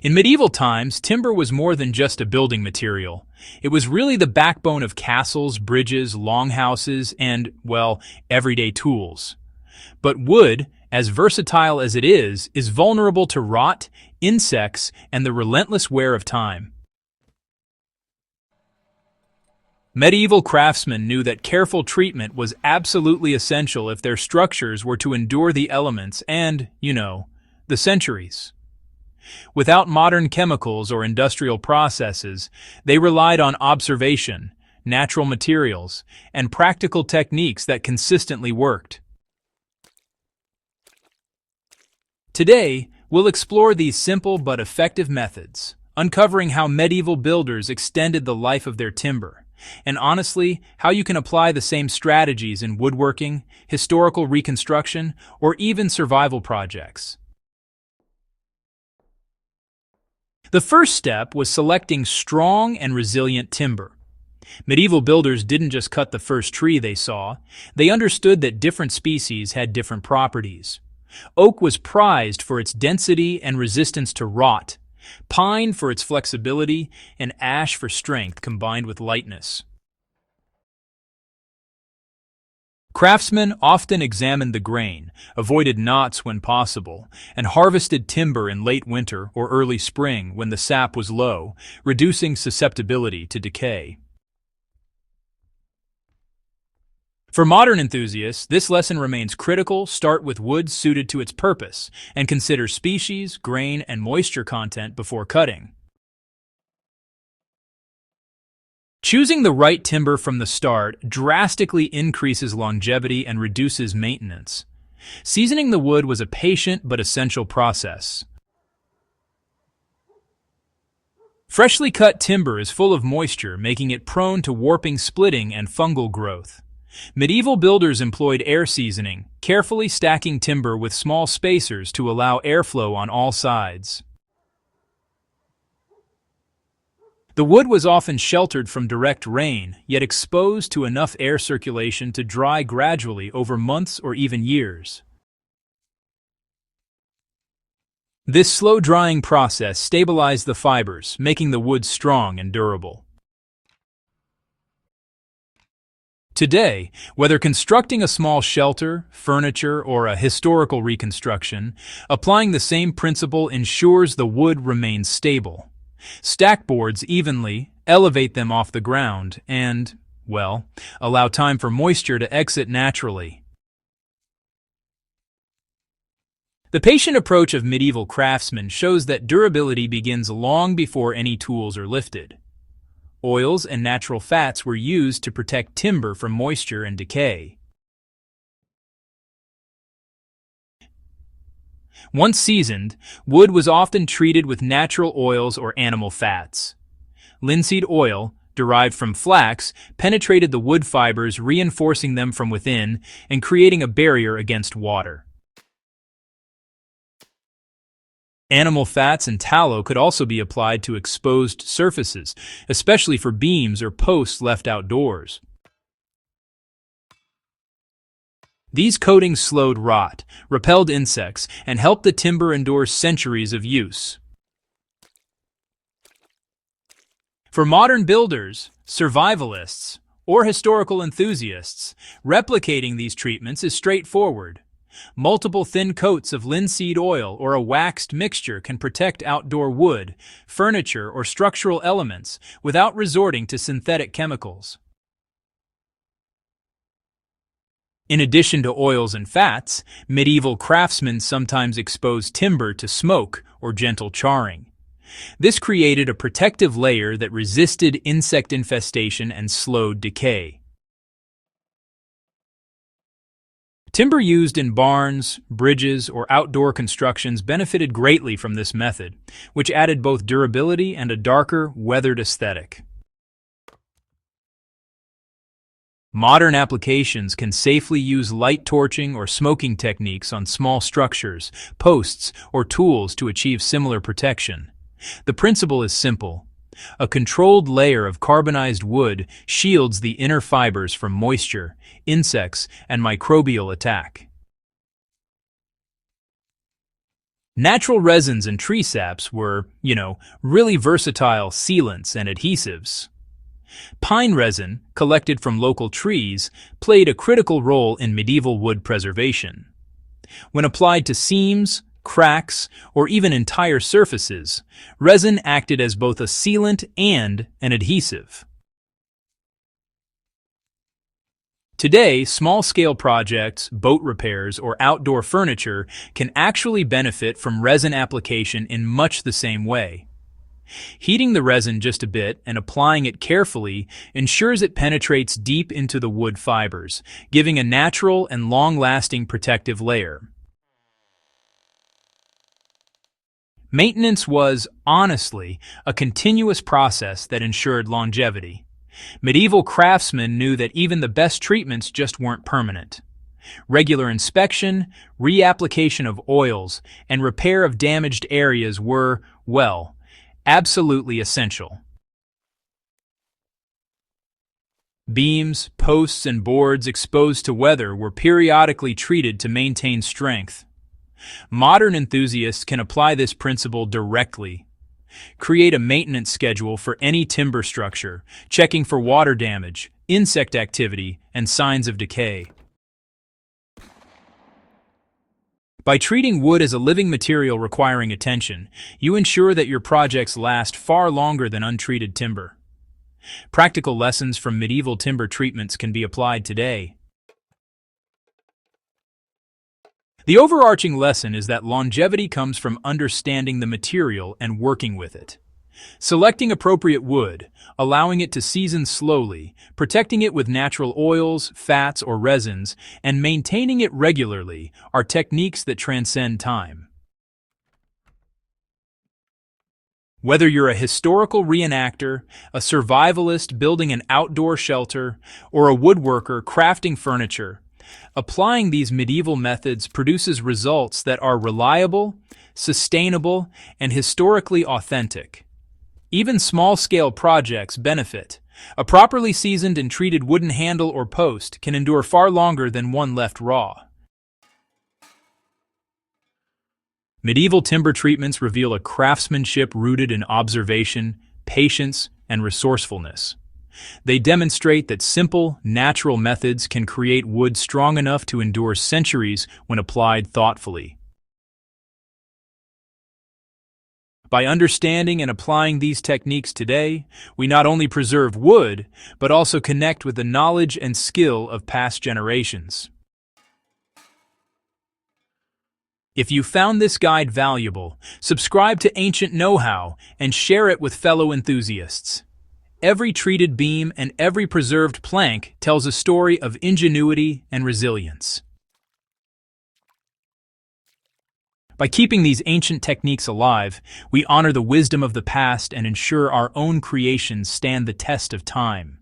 In medieval times, timber was more than just a building material. It was really the backbone of castles, bridges, longhouses, and, well, everyday tools. But wood, as versatile as it is vulnerable to rot, insects, and the relentless wear of time. Medieval craftsmen knew that careful treatment was absolutely essential if their structures were to endure the elements and, the centuries. Without modern chemicals or industrial processes, they relied on observation, natural materials, and practical techniques that consistently worked. Today, we'll explore these simple but effective methods, uncovering how medieval builders extended the life of their timber, and honestly, how you can apply the same strategies in woodworking, historical reconstruction, or even survival projects. The first step was selecting strong and resilient timber. Medieval builders didn't just cut the first tree they saw, they understood that different species had different properties. Oak was prized for its density and resistance to rot, pine for its flexibility, and ash for strength combined with lightness. Craftsmen often examined the grain, avoided knots when possible, and harvested timber in late winter or early spring when the sap was low, reducing susceptibility to decay. For modern enthusiasts, this lesson remains critical. Start with wood suited to its purpose, and consider species, grain, and moisture content before cutting. Choosing the right timber from the start drastically increases longevity and reduces maintenance. Seasoning the wood was a patient but essential process. Freshly cut timber is full of moisture, making it prone to warping, splitting, and fungal growth. Medieval builders employed air seasoning, carefully stacking timber with small spacers to allow airflow on all sides. The wood was often sheltered from direct rain, yet exposed to enough air circulation to dry gradually over months or even years. This slow-drying process stabilized the fibers, making the wood strong and durable. Today, whether constructing a small shelter, furniture, or a historical reconstruction, applying the same principle ensures the wood remains stable. Stack boards evenly, elevate them off the ground, and, allow time for moisture to exit naturally. The patient approach of medieval craftsmen shows that durability begins long before any tools are lifted. Oils and natural fats were used to protect timber from moisture and decay. Once seasoned, wood was often treated with natural oils or animal fats. Linseed oil, derived from flax, penetrated the wood fibers, reinforcing them from within and creating a barrier against water. Animal fats and tallow could also be applied to exposed surfaces, especially for beams or posts left outdoors. These coatings slowed rot, repelled insects, and helped the timber endure centuries of use. For modern builders, survivalists, or historical enthusiasts, replicating these treatments is straightforward. Multiple thin coats of linseed oil or a waxed mixture can protect outdoor wood, furniture, or structural elements without resorting to synthetic chemicals. In addition to oils and fats, medieval craftsmen sometimes exposed timber to smoke or gentle charring. This created a protective layer that resisted insect infestation and slowed decay. Timber used in barns, bridges, or outdoor constructions benefited greatly from this method, which added both durability and a darker, weathered aesthetic. Modern applications can safely use light torching or smoking techniques on small structures, posts, or tools to achieve similar protection. The principle is simple. A controlled layer of carbonized wood shields the inner fibers from moisture, insects, and microbial attack. Natural resins and tree saps were, really versatile sealants and adhesives. Pine resin, collected from local trees, played a critical role in medieval wood preservation. When applied to seams, cracks, or even entire surfaces, resin acted as both a sealant and an adhesive. Today, small-scale projects, boat repairs, or outdoor furniture can actually benefit from resin application in much the same way. Heating the resin just a bit and applying it carefully ensures it penetrates deep into the wood fibers, giving a natural and long-lasting protective layer. Maintenance was, honestly, a continuous process that ensured longevity. Medieval craftsmen knew that even the best treatments just weren't permanent. Regular inspection, reapplication of oils, and repair of damaged areas were, well, absolutely essential. Beams, posts, and boards exposed to weather were periodically treated to maintain strength. Modern enthusiasts can apply this principle directly. Create a maintenance schedule for any timber structure, checking for water damage, insect activity, and signs of decay. By treating wood as a living material requiring attention, you ensure that your projects last far longer than untreated timber. Practical lessons from medieval timber treatments can be applied today. The overarching lesson is that longevity comes from understanding the material and working with it. Selecting appropriate wood, allowing it to season slowly, protecting it with natural oils, fats, or resins, and maintaining it regularly are techniques that transcend time. Whether you're a historical reenactor, a survivalist building an outdoor shelter, or a woodworker crafting furniture, applying these medieval methods produces results that are reliable, sustainable, and historically authentic. Even small-scale projects benefit. A properly seasoned and treated wooden handle or post can endure far longer than one left raw. Medieval timber treatments reveal a craftsmanship rooted in observation, patience, and resourcefulness. They demonstrate that simple, natural methods can create wood strong enough to endure centuries when applied thoughtfully. By understanding and applying these techniques today, we not only preserve wood, but also connect with the knowledge and skill of past generations. If you found this guide valuable, subscribe to Ancient Know-How and share it with fellow enthusiasts. Every treated beam and every preserved plank tells a story of ingenuity and resilience. By keeping these ancient techniques alive, we honor the wisdom of the past and ensure our own creations stand the test of time.